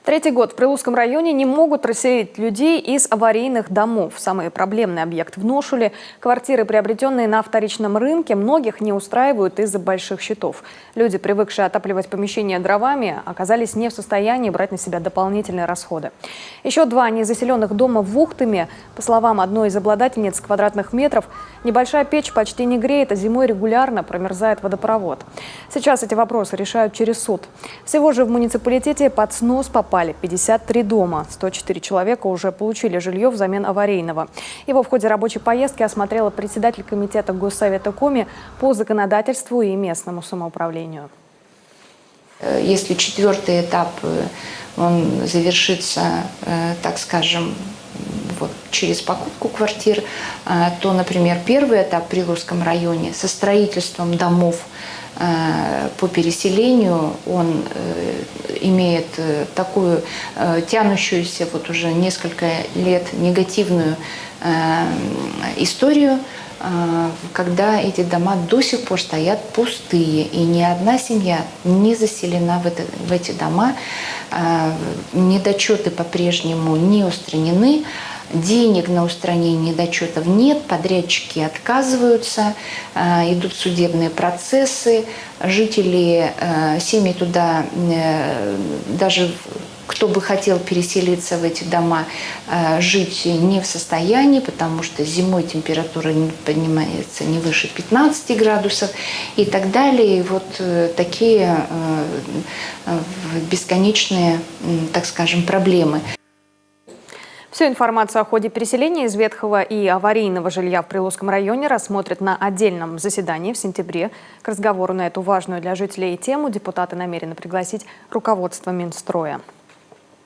Третий год в Прилузском районе не могут расселить людей из аварийных домов. Самый проблемный объект в Ношуле. Квартиры, приобретенные на вторичном рынке, многих не устраивают из-за больших счетов. Люди, привыкшие отапливать помещения дровами, оказались не в состоянии брать на себя дополнительные расходы. Еще два незаселенных дома в Ухтыме. По словам одной из обладательниц квадратных метров, небольшая печь почти не греет, а зимой регулярно промерзает водопровод. Сейчас эти вопросы решают через суд. Всего же в муниципалитете под снос попали 53 дома. 104 человека уже получили жилье взамен аварийного. Его в ходе рабочей поездки осмотрела председатель комитета Госсовета Коми по законодательству и местному самоуправлению. Если четвертый этап он завершится, так скажем, вот, через покупку квартир, то, например, первый этап в Прилузском районе со строительством домов по переселению, он имеет такую тянущуюся вот уже несколько лет негативную историю, когда эти дома до сих пор стоят пустые, и ни одна семья не заселена в эти дома, недочеты по-прежнему не устранены. Денег на устранение недочетов нет, подрядчики отказываются, идут судебные процессы, жители, семьи туда, даже кто бы хотел переселиться в эти дома, жить не в состоянии, потому что зимой температура не поднимается не выше 15 градусов и так далее. И вот такие бесконечные, так скажем, проблемы. Всю информацию о ходе переселения из ветхого и аварийного жилья в Прилузском районе рассмотрят на отдельном заседании в сентябре. К разговору на эту важную для жителей тему депутаты намерены пригласить руководство Минстроя.